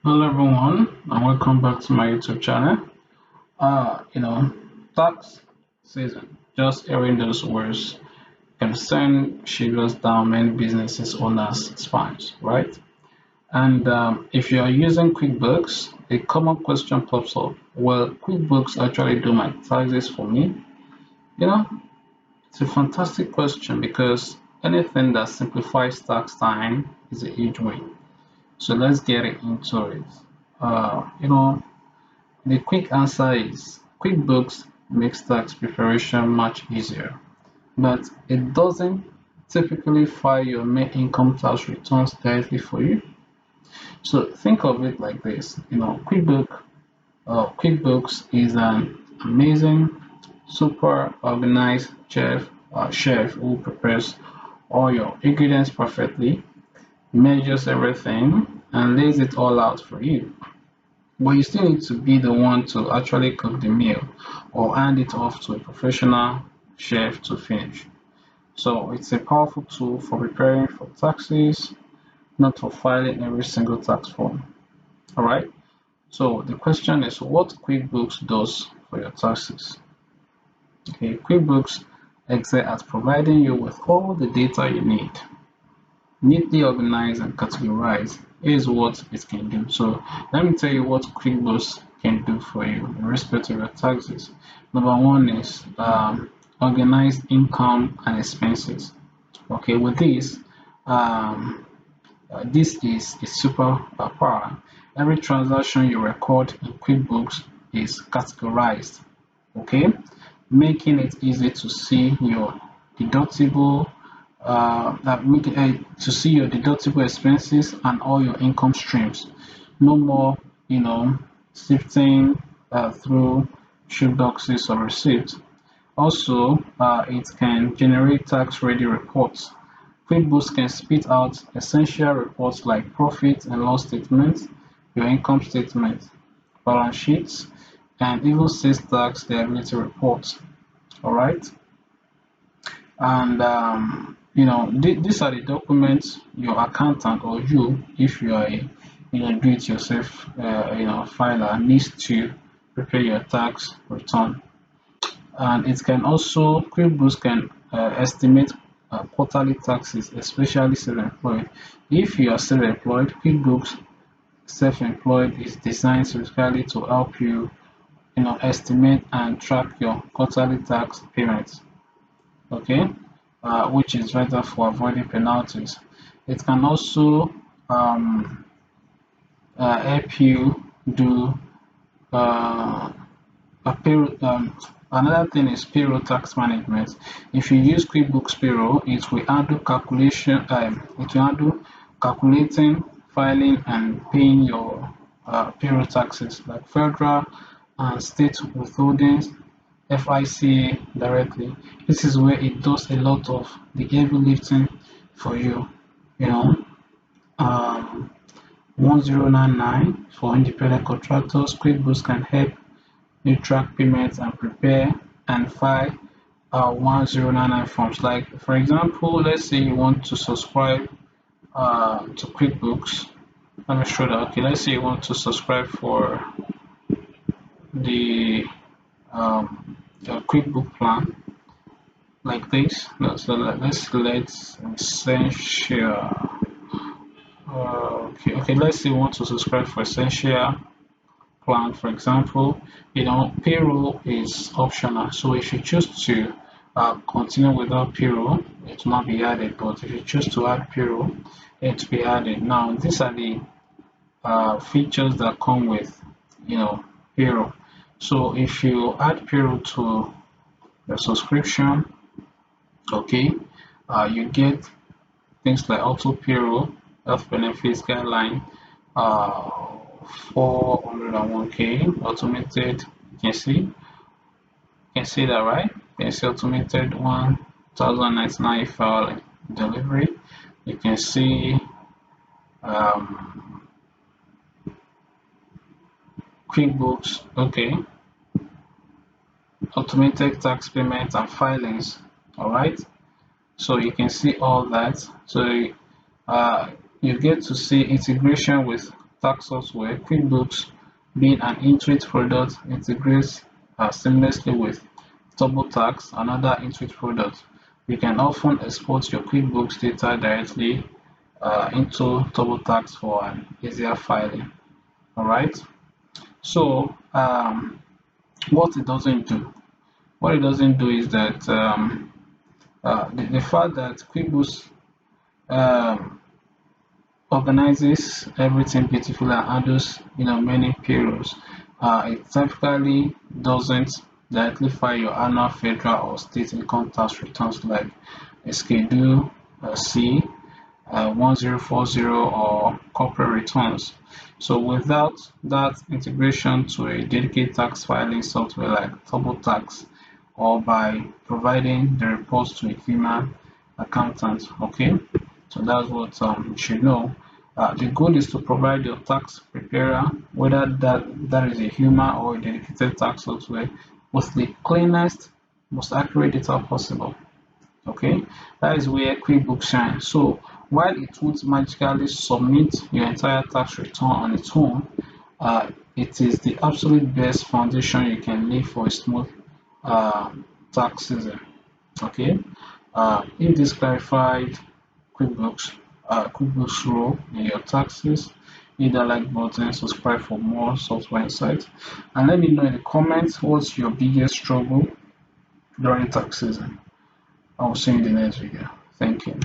Hello everyone and welcome back to my YouTube channel. Tax season, just hearing those words can send shivers down many businesses owners' spines, right? And if you are using QuickBooks, a common question pops up. Well, QuickBooks actually do my taxes for me. You know, it's a fantastic question because anything that simplifies tax time is a huge win. So let's get into it. The quick answer is QuickBooks makes tax preparation much easier, but it doesn't typically file your main income tax returns directly for you. So think of it like this, QuickBooks is an amazing, super organized chef who prepares all your ingredients perfectly, measures everything, and lays it all out for you. But you still need to be the one to actually cook the meal or hand it off to a professional chef to finish. So it's a powerful tool for preparing for taxes, not for filing every single tax form. All right. So the question is what QuickBooks does for your taxes. Okay, QuickBooks excel at providing you with all the data you need, neatly organized and categorized. Here's what it can do. So let me tell you what QuickBooks can do for you in respect to your taxes. Number one is organized income and expenses. Okay, with this is a super power. Every transaction you record in QuickBooks is categorized. Okay, making it easy to see your deductible to see your deductible expenses and all your income streams. No more, sifting through shoeboxes or receipts. Also, it can generate tax-ready reports. QuickBooks can spit out essential reports like profit and loss statements, your income statement, balance sheets, and even sales tax liability reports. All right. And these are the documents your accountant or you, if you are a do-it-yourself filer, needs to prepare your tax return. And it can also QuickBooks can estimate quarterly taxes, especially self-employed. If you are self-employed, QuickBooks self-employed is designed specifically to help you, estimate and track your quarterly tax payments. Okay, which is vital for avoiding penalties. It can also um, help you do uh, a payroll. Another thing is payroll tax management. If you use QuickBooks Payroll, it will handle calculation. It will handle calculating, filing, and paying your payroll taxes like federal and state withholdings, FICA directly. This is where it does a lot of the heavy lifting for you. You know, um, 1099 for independent contractors. QuickBooks can help you track payments and prepare and file 1099 forms. Like, for example, let's say you want to subscribe to QuickBooks. Let me show that. Okay, let's say you want to subscribe for the QuickBook plan like this. So let's select essential. Okay, let's say you want to subscribe for essential plan, for example. Payroll is optional, so if you choose to continue without payroll, it will not be added, but if you choose to add payroll, it will be added. Now these are the features that come with payroll. So if you add payroll to the subscription, okay, you get things like auto payroll, health benefits guideline, uh, 401k automated. You can see that, right? You can see automated 1099 file delivery. You can see um, QuickBooks, okay, automated tax payments and filings. All right, so you can see all that. So uh, you get to see integration with tax software, QuickBooks, being an Intuit product, integrates seamlessly with TurboTax, another Intuit product. You can often export your QuickBooks data directly into TurboTax for an easier filing. All right. So what it doesn't do is that the fact that QuickBooks um, organizes everything beautifully and handles many payrolls. It typically doesn't directly file your annual federal or state income tax returns like a Schedule C, 1040 or corporate returns. So without that integration to a dedicated tax filing software like TurboTax, or by providing the reports to a human accountant, okay? So that's what you should know. The goal is to provide your tax preparer, whether that is a human or a dedicated tax software, with the cleanest, most accurate data possible. Okay, that is where QuickBooks shines. So while it won't magically submit your entire tax return on its own, it is the absolute best foundation you can lay for a smooth uh, tax season. Okay, if this clarified QuickBooks, QuickBooks role in your taxes, hit that like button, subscribe for more software insights, and let me know in the comments what's your biggest struggle during tax season. I'll see you in the next video. Thank you.